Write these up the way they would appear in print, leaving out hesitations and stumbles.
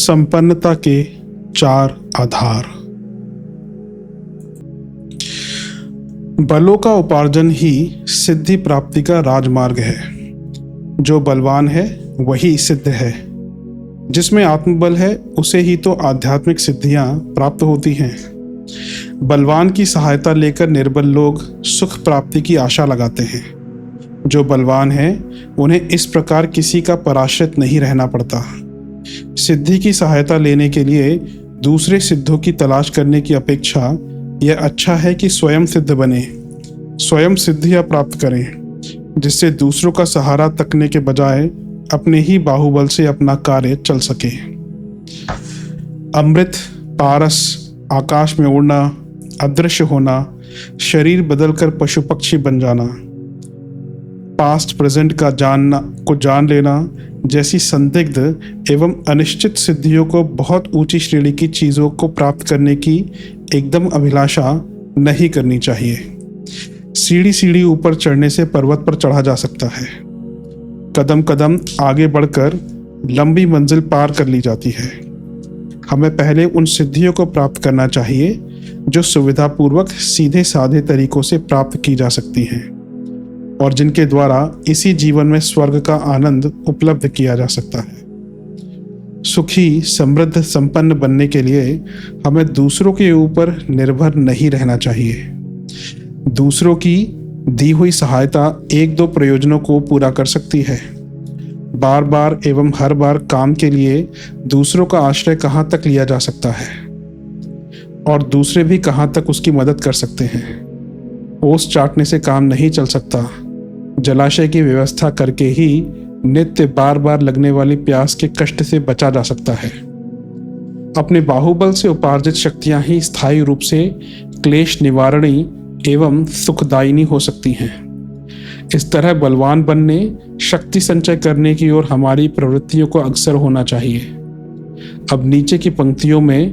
संपन्नता के 4 आधार। बलों का उपार्जन ही सिद्धि प्राप्ति का राजमार्ग है। जो बलवान है वही सिद्ध है। जिसमें आत्मबल है उसे ही तो आध्यात्मिक सिद्धियां प्राप्त होती हैं। बलवान की सहायता लेकर निर्बल लोग सुख प्राप्ति की आशा लगाते हैं। जो बलवान है उन्हें इस प्रकार किसी का पराश्रित नहीं रहना पड़ता। सिद्धि की सहायता लेने के लिए दूसरे सिद्धों की तलाश करने की अपेक्षा यह अच्छा है कि स्वयं सिद्ध बने, स्वयं सिद्धियां प्राप्त करें, जिससे दूसरों का सहारा तकने के बजाय अपने ही बाहुबल से अपना कार्य चल सके। अमृत, पारस, आकाश में उड़ना, अदृश्य होना, शरीर बदलकर पशु पक्षी बन जाना, पास्ट प्रेजेंट का जान लेना जैसी संदिग्ध एवं अनिश्चित सिद्धियों को बहुत ऊंची श्रेणी की चीज़ों को प्राप्त करने की एकदम अभिलाषा नहीं करनी चाहिए। सीढ़ी सीढ़ी ऊपर चढ़ने से पर्वत पर चढ़ा जा सकता है। कदम कदम आगे बढ़कर लंबी मंजिल पार कर ली जाती है। हमें पहले उन सिद्धियों को प्राप्त करना चाहिए जो सुविधापूर्वक सीधे साधे तरीकों से प्राप्त की जा सकती हैं और जिनके द्वारा इसी जीवन में स्वर्ग का आनंद उपलब्ध किया जा सकता है। सुखी, समृद्ध, संपन्न बनने के लिए हमें दूसरों के ऊपर निर्भर नहीं रहना चाहिए। दूसरों की दी हुई सहायता 1-2 प्रयोजनों को पूरा कर सकती है। बार बार एवं हर बार काम के लिए दूसरों का आश्रय कहाँ तक लिया जा सकता है और दूसरे भी कहाँ तक उसकी मदद कर सकते हैं। ओस चाटने से काम नहीं चल सकता। जलाशय की व्यवस्था करके ही नित्य बार बार लगने वाली प्यास के कष्ट से बचा जा सकता है। अपने बाहुबल से उपार्जित शक्तियां ही स्थायी रूप से क्लेश निवारणी एवं सुखदायिनी हो सकती हैं। इस तरह बलवान बनने, शक्ति संचय करने की ओर हमारी प्रवृत्तियों को अग्रसर होना चाहिए। अब नीचे की पंक्तियों में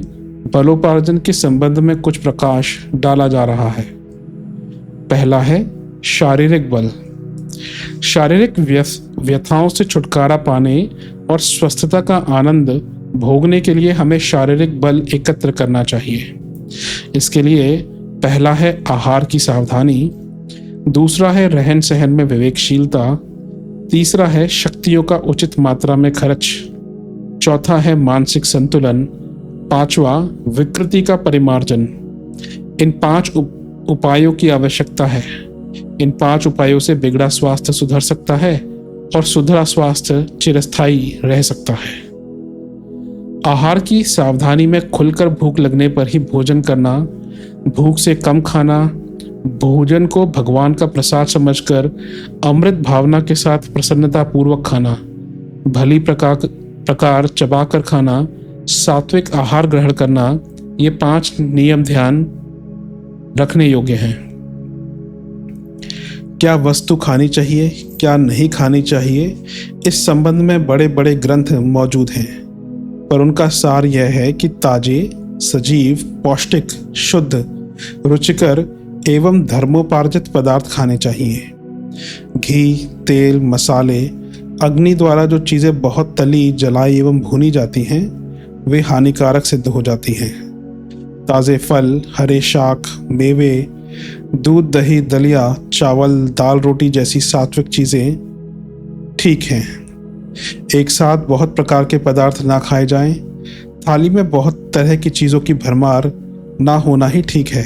बलोपार्जन के संबंध में कुछ प्रकाश डाला जा रहा है। पहला है शारीरिक बल। शारीरिक व्यथाओं से छुटकारा पाने और स्वस्थता का आनंद भोगने के लिए हमें शारीरिक बल एकत्र करना चाहिए। इसके लिए पहला है आहार की सावधानी, दूसरा है रहन सहन में विवेकशीलता, तीसरा है शक्तियों का उचित मात्रा में खर्च, चौथा है मानसिक संतुलन, पांचवा विकृति का परिमार्जन। इन 5 उपायों की आवश्यकता है। इन 5 उपायों से बिगड़ा स्वास्थ्य सुधर सकता है और सुधरा स्वास्थ्य चिरस्थायी रह सकता है। आहार की सावधानी में खुलकर भूख लगने पर ही भोजन करना, भूख से कम खाना, भोजन को भगवान का प्रसाद समझकर अमृत भावना के साथ प्रसन्नता पूर्वक खाना, भली प्रकार चबाकर खाना, सात्विक आहार ग्रहण करना, ये 5 नियम ध्यान रखने योग्य हैं। क्या वस्तु खानी चाहिए, क्या नहीं खानी चाहिए, इस संबंध में बड़े बड़े ग्रंथ मौजूद हैं, पर उनका सार यह है कि ताजे, सजीव, पौष्टिक, शुद्ध, रुचिकर एवं धर्मोपार्जित पदार्थ खाने चाहिए। घी, तेल, मसाले, अग्नि द्वारा जो चीज़ें बहुत तली, जलाई एवं भूनी जाती हैं वे हानिकारक सिद्ध हो जाती हैं। ताज़े फल, हरे शाक, मेवे, दूध, दही, दलिया, चावल, दाल, रोटी जैसी सात्विक चीज़ें ठीक हैं। एक साथ बहुत प्रकार के पदार्थ ना खाए जाएं। थाली में बहुत तरह की चीज़ों की भरमार ना होना ही ठीक है।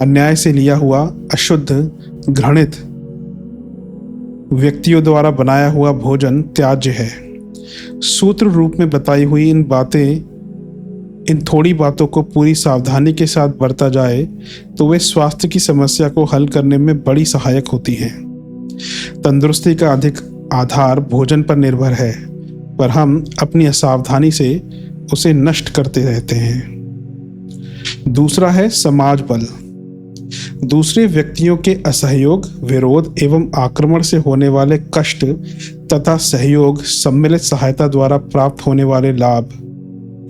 अन्याय से लिया हुआ, अशुद्ध, घृणित व्यक्तियों द्वारा बनाया हुआ भोजन त्याज्य है। सूत्र रूप में बताई हुई इन थोड़ी बातों को पूरी सावधानी के साथ बरता जाए तो वे स्वास्थ्य की समस्या को हल करने में बड़ी सहायक होती हैं। तंदुरुस्ती का अधिक आधार भोजन पर निर्भर है, पर हम अपनी असावधानी से उसे नष्ट करते रहते हैं। दूसरा है समाज बल। दूसरे व्यक्तियों के असहयोग, विरोध एवं आक्रमण से होने वाले कष्ट तथा सहयोग, सम्मिलित सहायता द्वारा प्राप्त होने वाले लाभ,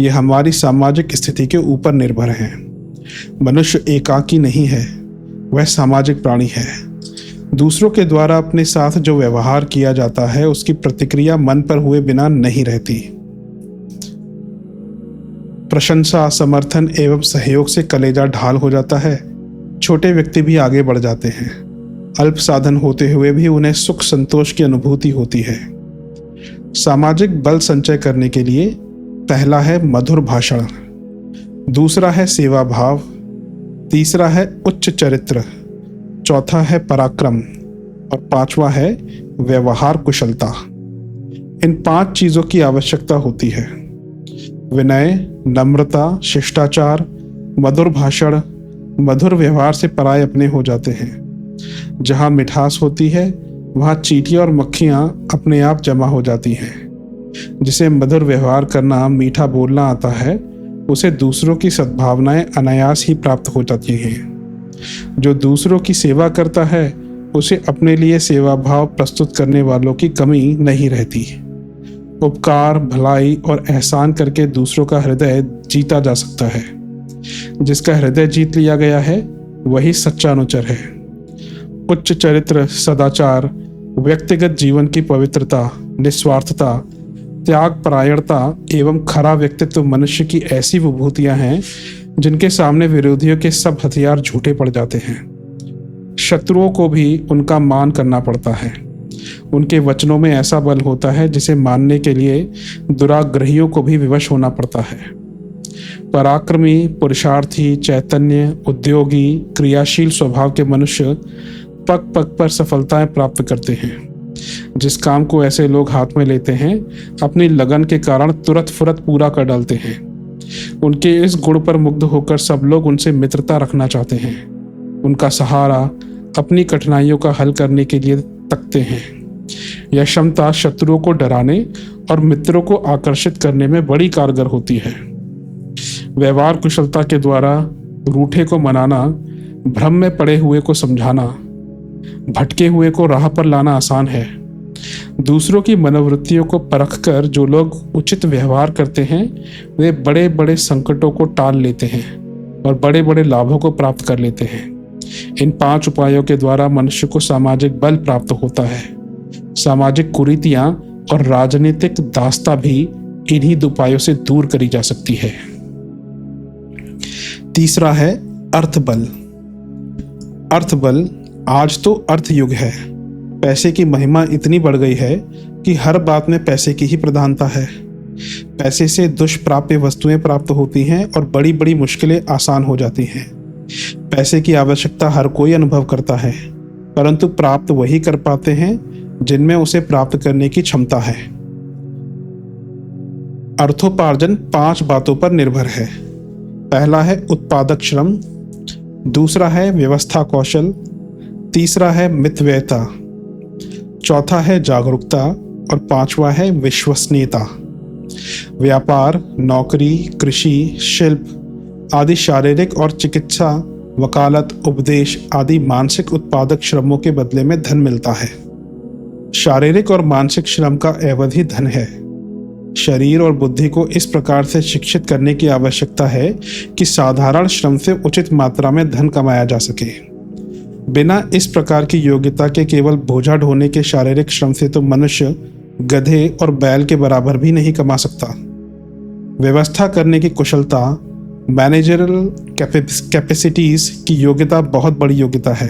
ये हमारी सामाजिक स्थिति के ऊपर निर्भर हैं। मनुष्य एकाकी नहीं है, वह सामाजिक प्राणी है। दूसरों के द्वारा अपने साथ जो व्यवहार किया जाता है उसकी प्रतिक्रिया मन पर हुए बिना नहीं रहती। प्रशंसा, समर्थन एवं सहयोग से कलेजा ढाल हो जाता है। छोटे व्यक्ति भी आगे बढ़ जाते हैं। अल्प साधन होते हुए भी उन्हें सुख संतोष की अनुभूति होती है। सामाजिक बल संचय करने के लिए पहला है मधुर भाषण, दूसरा है सेवा भाव, तीसरा है उच्च चरित्र, चौथा है पराक्रम और पांचवा है व्यवहार कुशलता। इन 5 चीजों की आवश्यकता होती है। विनय, नम्रता, शिष्टाचार, मधुर भाषण, मधुर व्यवहार से पराये अपने हो जाते हैं। जहाँ मिठास होती है वहाँ चींटियाँ और मक्खियाँ अपने आप जमा हो जाती हैं। जिसे मधुर व्यवहार करना, मीठा बोलना आता है, उसे दूसरों की सद्भावनाएं अनायास ही प्राप्त हो जाती हैं। जो दूसरों की सेवा करता है उसे अपने लिए सेवा भाव प्रस्तुत करने वालों की कमी नहीं रहती। उपकार, भलाई और एहसान करके दूसरों का हृदय जीता जा सकता है। जिसका हृदय जीत लिया गया है वही सच्चा अनुचर है। उच्च चरित्र, सदाचार, व्यक्तिगत जीवन की पवित्रता, निस्वार्थता, त्याग परायणता एवं खरा व्यक्तित्व मनुष्य की ऐसी विभूतियां हैं जिनके सामने विरोधियों के सब हथियार झूठे पड़ जाते हैं। शत्रुओं को भी उनका मान करना पड़ता है। उनके वचनों में ऐसा बल होता है जिसे मानने के लिए दुराग्रहियों को भी विवश होना पड़ता है। पराक्रमी, पुरुषार्थी, चैतन्य, उद्योगी, क्रियाशील स्वभाव के मनुष्य पग पग पर सफलताएं प्राप्त करते हैं। जिस काम को ऐसे लोग हाथ में लेते हैं अपनी लगन के कारण तुरंत फुरत पूरा कर डालते हैं। उनके इस गुण पर मुग्ध होकर सब लोग उनसे मित्रता रखना चाहते हैं। उनका सहारा अपनी कठिनाइयों का हल करने के लिए तकते हैं। यह क्षमता शत्रुओं को डराने और मित्रों को आकर्षित करने में बड़ी कारगर होती है। व्यवहार कुशलता के द्वारा रूठे को मनाना, भ्रम में पड़े हुए को समझाना, भटके हुए को राह पर लाना आसान है। दूसरों की मनोवृत्तियों को परखकर जो लोग उचित व्यवहार करते हैं वे बड़े बड़े संकटों को टाल लेते हैं और बड़े बड़े लाभों को प्राप्त कर लेते हैं। इन 5 उपायों के द्वारा मनुष्य को सामाजिक बल प्राप्त होता है। सामाजिक कुरीतियां और राजनीतिक दास्ता भी इन्हीं उपायों से दूर करी जा सकती है। तीसरा है अर्थबल। अर्थबल आज तो अर्थ युग है। पैसे की महिमा इतनी बढ़ गई है कि हर बात में पैसे की ही प्रधानता है। पैसे से दुष्प्राप्य वस्तुएं प्राप्त होती हैं और बड़ी बड़ी मुश्किलें आसान हो जाती हैं। पैसे की आवश्यकता हर कोई अनुभव करता है, परंतु प्राप्त वही कर पाते हैं जिनमें उसे प्राप्त करने की क्षमता है। अर्थोपार्जन 5 बातों पर निर्भर है। पहला है उत्पादक श्रम, दूसरा है व्यवस्था कौशल, तीसरा है मितव्ययता, चौथा है जागरूकता और पांचवा है विश्वसनीयता। व्यापार, नौकरी, कृषि, शिल्प आदि शारीरिक और चिकित्सा, वकालत, उपदेश आदि मानसिक उत्पादक श्रमों के बदले में धन मिलता है। शारीरिक और मानसिक श्रम का अवधि धन है। शरीर और बुद्धि को इस प्रकार से शिक्षित करने की आवश्यकता है कि साधारण श्रम से उचित मात्रा में धन कमाया जा सके। बिना इस प्रकार की योग्यता के केवल बोझा ढोने के शारीरिक श्रम से तो मनुष्य गधे और बैल के बराबर भी नहीं कमा सकता। व्यवस्था करने की कुशलता, मैनेजरल कैपेसिटीज की योग्यता बहुत बड़ी योग्यता है।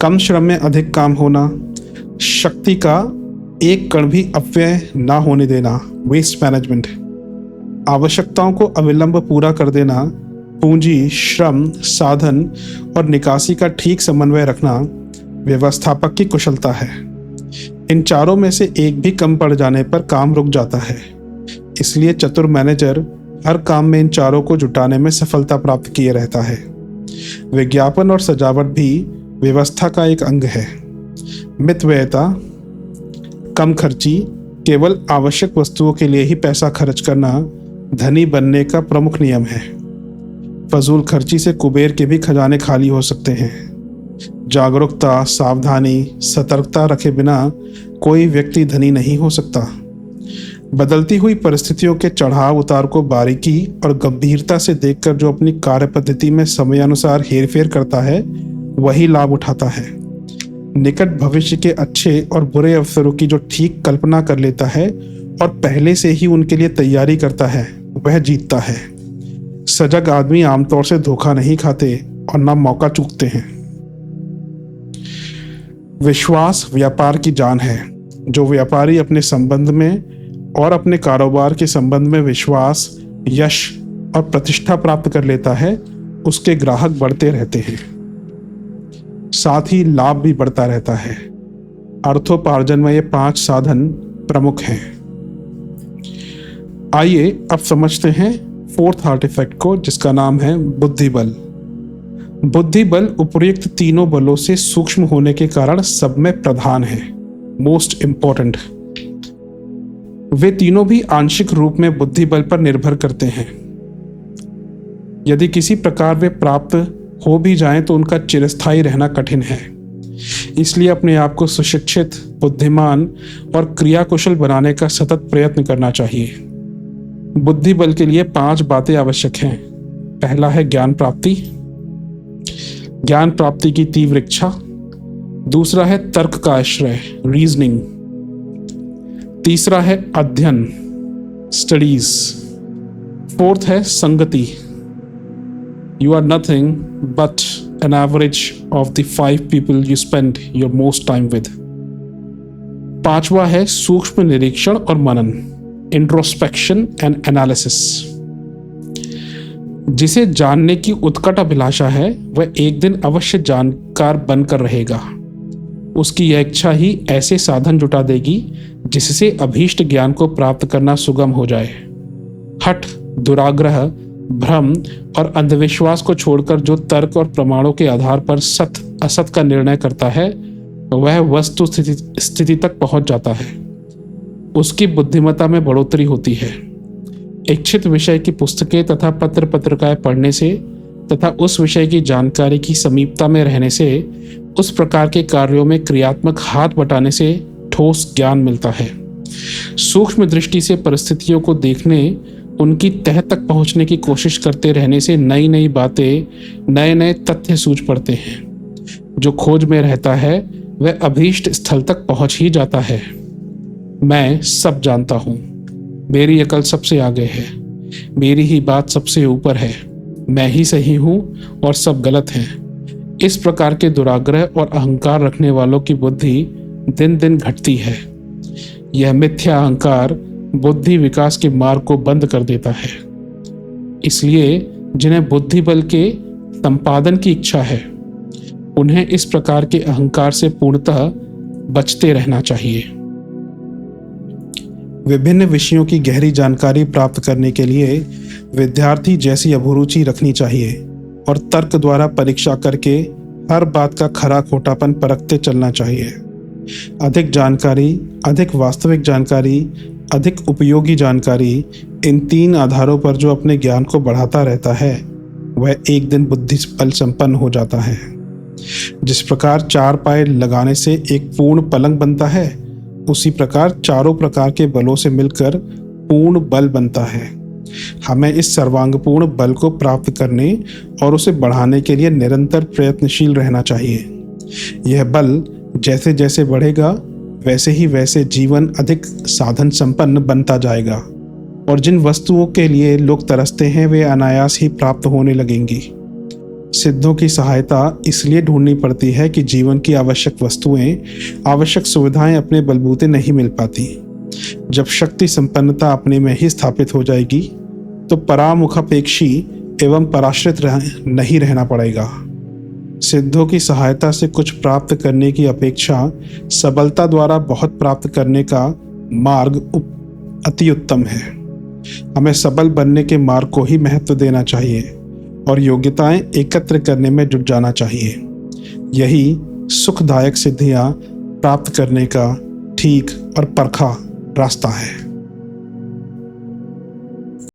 कम श्रम में अधिक काम होना, शक्ति का एक कण भी अपव्यय ना होने देना, वेस्ट मैनेजमेंट, आवश्यकताओं को अविलंब पूरा कर देना, पूंजी, श्रम, साधन और निकासी का ठीक समन्वय रखना व्यवस्थापक की कुशलता है। इन चारों में से एक भी कम पड़ जाने पर काम रुक जाता है। इसलिए चतुर मैनेजर हर काम में इन चारों को जुटाने में सफलता प्राप्त किए रहता है। विज्ञापन और सजावट भी व्यवस्था का एक अंग है। मितव्ययता, कम खर्ची, केवल आवश्यक वस्तुओं के लिए ही पैसा खर्च करना धनी बनने का प्रमुख नियम है। फजूल खर्ची से कुबेर के भी खजाने खाली हो सकते हैं। जागरूकता, सावधानी, सतर्कता रखे बिना कोई व्यक्ति धनी नहीं हो सकता। बदलती हुई परिस्थितियों के चढ़ाव उतार को बारीकी और गंभीरता से देखकर जो अपनी कार्य पद्धति में समयानुसार हेरफेर करता है वही लाभ उठाता है। निकट भविष्य के अच्छे और बुरे अवसरों की जो ठीक कल्पना कर लेता है और पहले से ही उनके लिए तैयारी करता है वह जीतता है। सजग आदमी आमतौर से धोखा नहीं खाते और ना मौका चूकते हैं। विश्वास व्यापार की जान है। जो व्यापारी अपने संबंध में और अपने कारोबार के संबंध में विश्वास, यश और प्रतिष्ठा प्राप्त कर लेता है, उसके ग्राहक बढ़ते रहते हैं, साथ ही लाभ भी बढ़ता रहता है। अर्थोपार्जन में ये 5 साधन प्रमुख हैं। आइए अब समझते हैं 4th आर्टिफैक्ट को, जिसका नाम है बुद्धि बल। बुद्धि बल उपर्युक्त तीनों बलों से सूक्ष्म होने के कारण सब में प्रधान है, मोस्ट इंपॉर्टेंट। वे तीनों भी आंशिक रूप में बुद्धि बल पर निर्भर करते हैं। यदि किसी प्रकार वे प्राप्त हो भी जाएं तो उनका चिरस्थायी रहना कठिन है। इसलिए अपने आप को सुशिक्षित, बुद्धिमान और क्रियाकुशल बनाने का सतत प्रयत्न करना चाहिए। बुद्धि बल के लिए 5 बातें आवश्यक हैं। पहला है ज्ञान प्राप्ति, ज्ञान प्राप्ति की तीव्र इच्छा। दूसरा है तर्क का आश्रय, रीजनिंग। तीसरा है अध्ययन, स्टडीज। 4th है संगति। You are nothing but an average of the 5 people you spend your most time with. 5वां है सूक्ष्म निरीक्षण और मनन, इंट्रोस्पेक्शन एंड एनालिसिस। जिसे जानने की उत्कट अभिलाषा है वह एक दिन अवश्य जानकार बनकर रहेगा। उसकी यह इच्छा ही ऐसे साधन जुटा देगी जिससे अभीष्ट ज्ञान को प्राप्त करना सुगम हो जाए। हठ, दुराग्रह, भ्रम और अंधविश्वास को छोड़कर जो तर्क और प्रमाणों के आधार पर सत असत का निर्णय करता है वह वस्तु स्थिति तक पहुंच जाता है। उसकी बुद्धिमत्ता में बढ़ोतरी होती है। इच्छित विषय की पुस्तकें तथा पत्र पत्रिकाएं पढ़ने से तथा उस विषय की जानकारी की समीपता में रहने से उस प्रकार के कार्यों में क्रियात्मक हाथ बटाने से ठोस ज्ञान मिलता है। सूक्ष्म दृष्टि से परिस्थितियों को देखने, उनकी तह तक पहुंचने की कोशिश करते रहने से नई नई बातें, नए नए तथ्य सूझ पड़ते हैं। जो खोज में रहता है वह अभीष्ट स्थल तक पहुंच ही जाता है। मैं सब जानता हूँ, मेरी अकल सबसे आगे है, मेरी ही बात सबसे ऊपर है, मैं ही सही हूँ और सब गलत हैं। इस प्रकार के दुराग्रह और अहंकार रखने वालों की बुद्धि दिन दिन घटती है। यह मिथ्या अहंकार बुद्धि विकास के मार्ग को बंद कर देता है। इसलिए जिन्हें बुद्धि बल के संपादन की इच्छा है उन्हें इस प्रकार के अहंकार से पूर्णतः बचते रहना चाहिए। विभिन्न विषयों की गहरी जानकारी प्राप्त करने के लिए विद्यार्थी जैसी अभिरुचि रखनी चाहिए और तर्क द्वारा परीक्षा करके हर बात का खरा खोटापन परखते चलना चाहिए। अधिक जानकारी, अधिक वास्तविक जानकारी, अधिक उपयोगी जानकारी, इन 3 आधारों पर जो अपने ज्ञान को बढ़ाता रहता है वह एक दिन बुद्धि बल संपन्न हो जाता है। जिस प्रकार 4 पाए लगाने से एक पूर्ण पलंग बनता है, उसी प्रकार चारों प्रकार के बलों से मिलकर पूर्ण बल बनता है। हमें इस सर्वांगपूर्ण बल को प्राप्त करने और उसे बढ़ाने के लिए निरंतर प्रयत्नशील रहना चाहिए। यह बल जैसे जैसे बढ़ेगा वैसे ही वैसे जीवन अधिक साधन संपन्न बनता जाएगा और जिन वस्तुओं के लिए लोग तरसते हैं वे अनायास ही प्राप्त होने लगेंगी। सिद्धों की सहायता इसलिए ढूंढनी पड़ती है कि जीवन की आवश्यक वस्तुएं, आवश्यक सुविधाएं अपने बलबूते नहीं मिल पाती। जब शक्ति संपन्नता अपने में ही स्थापित हो जाएगी तो परामुखापेक्षी एवं पराश्रित नहीं रहना पड़ेगा। सिद्धों की सहायता से कुछ प्राप्त करने की अपेक्षा सबलता द्वारा बहुत प्राप्त करने का मार्ग अति उत्तम है। हमें सबल बनने के मार्ग को ही महत्व देना चाहिए और योग्यताएं एकत्र करने में जुट जाना चाहिए। यही सुखदायक सिद्धियां प्राप्त करने का ठीक और परखा रास्ता है।